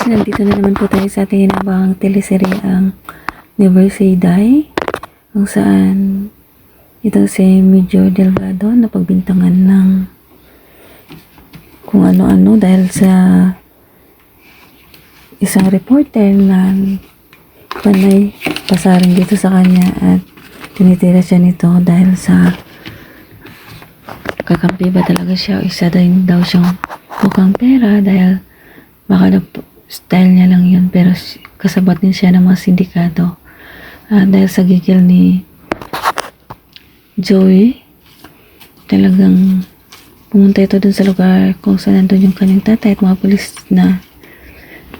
Nandito na naman po tayo sa ating inabangang teleserye ang Never Say Die, kung saan itong si Major Delgado na pagbintangan ng kung ano-ano dahil sa isang reporter na panay pasaring dito sa kanya at tinitira siya nito dahil sa kakampi ba talaga siya o isa din daw siyang mukhang pera dahil baka style niya lang yun pero kasabot din siya ng mga sindikato dahil sa gigil ni Joey talagang pumunta ito dun sa lugar kung saan nandun yung kanyang tatay at mga pulis na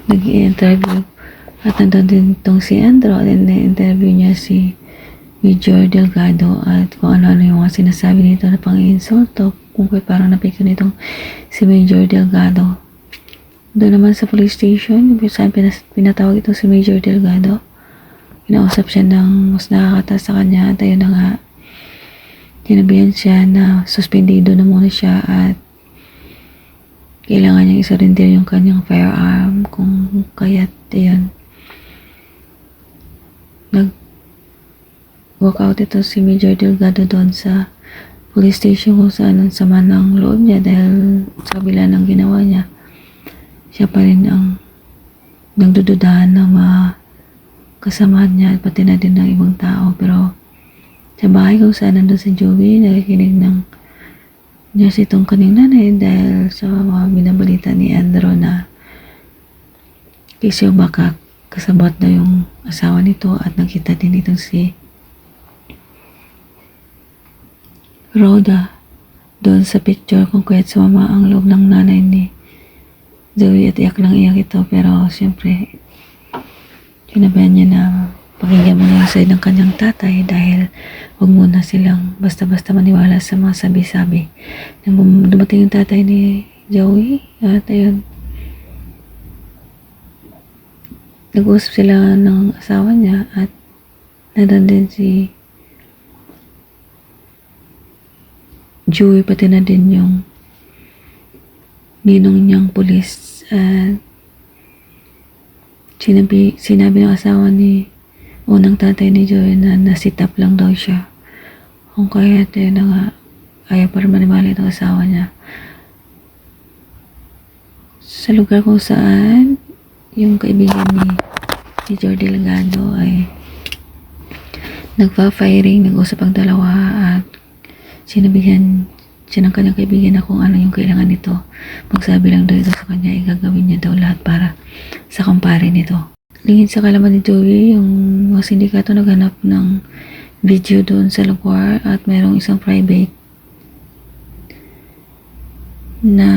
nag-i-interview at nandun din itong si Andrew at na-interview niya si Major Delgado at kung ano-ano yung mga sinasabi nito na pang-insulto kung parang napikon nitong si Major Delgado. Doon naman sa police station, saan pinatawag ito si Major Delgado. Kinausap siya ng mas nakakataas sa kanya at ayun na nga, sinabihan siya na suspendido na muna siya at kailangan niyang isurrender yung kanyang firearm kung kaya't ayun. Nag-walk out ito si Major Delgado doon sa police station kung saan ang sama ng loob niya dahil sa kabila ng ginawa niya. Siya pa rin ang nagdududahan ng mga kasamahan niya at pati na din ng ibang tao. Pero sa bahay kung saan nandun si Joey, nakikinig ng news itong kanyang nanay dahil sa mga binabalita ni Andrew na kasi baka kasabot na yung asawa nito at nakita din itong si Rhoda doon sa picture kung kaya't sumama ang loob ng nanay ni Joey at iyak lang iyak ito pero siyempre sinabihan niya na pakinggan mo na yung side ng kanyang tatay dahil huwag muna silang basta-basta maniwala sa mga sabi-sabi. Nang dumating yung tatay ni Joey at ayun nag-uusap sila ng asawa niya at nandun din si Joey pati na din yung ninong niyang pulis at sinabi ng asawa ni unang tatay ni Joey na na-sit up lang daw siya kung kaya tayo na nga ayaw pa rin maniwala itong asawa niya sa lugar kung saan yung kaibigan ni Major Delgado ay nagpa-firing, nag-usap ang dalawa at sinabihan siya ng kanyang kaibigan na kung ano yung kailangan nito. Magsabi lang daw ito sa kanya, igagawin niya daw lahat para sa kumpare nito. Lingid sa kalaman ni Joey, yung mga sindikato naghanap ng video doon sa lugar at mayroong isang private na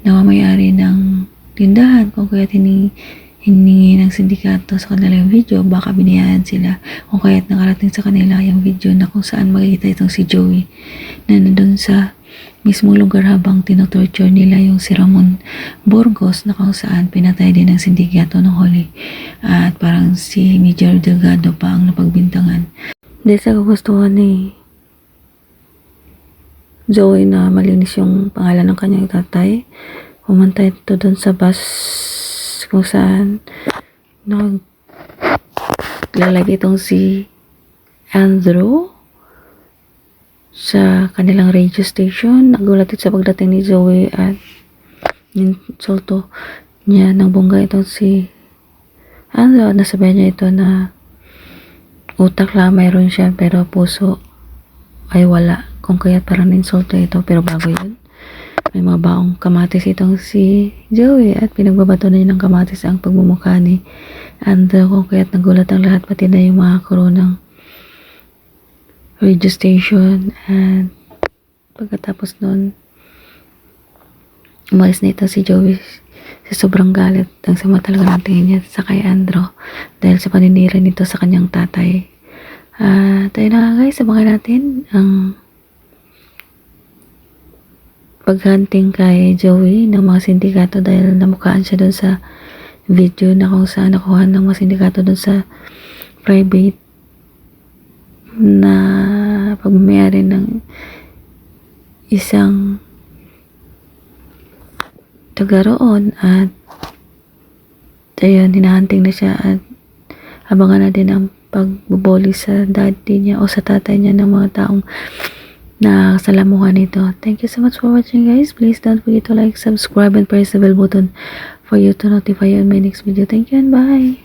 namamayari ng tindahan kung kaya hiningi ng sindikato sa kanila yung video, baka binayaan sila kung kaya't nakarating sa kanila yung video na kung saan makikita itong si Joey na nandun sa mismong lugar habang tinotorture nila yung si Ramon Burgos na kung saan pinatay din ng sindikato ng huli at parang si Major Delgado pa ang napagbintangan dahil sa kagustuhan ni Joey na malinis yung pangalan ng kanyang tatay. Pumunta ito dun sa bus kung saan naglalagay itong si Andrew sa kanilang radio station. Nagulat ito sa pagdating ni Joey at insulto niya ng bongga itong si Andrew at nasabihan niya ito na utak lang mayroon siya pero puso ay wala kung kaya parang insulto ito pero bago yun may mga baong kamatis itong si Joey at pinagbabato na niya ng kamatis ang pagmumukha ni Andrew kung kaya't nagulat ang lahat pati na yung mga crew ng radio station at pagkatapos nun umalis na ito si Joey sa sobrang galit ang sama talaga ng tingin niya sa kay Andrew dahil sa paninira nito sa kanyang tatay. Tayo na guys, sabakan natin ang paghunting kay Joey ng mga sindikato dahil namukhaan siya doon sa video na kung saan nakuha ng mga sindikato doon sa private na pagmamayari ng isang taga roon at ayun, hinahunting na siya at abangan na din ang pagbubuli sa daddy niya o sa tatay niya ng mga taong na salamuhan nito. Thank you so much for watching, guys. Please don't forget to like, subscribe, and press the bell button for you to notify you on my next video. Thank you and bye!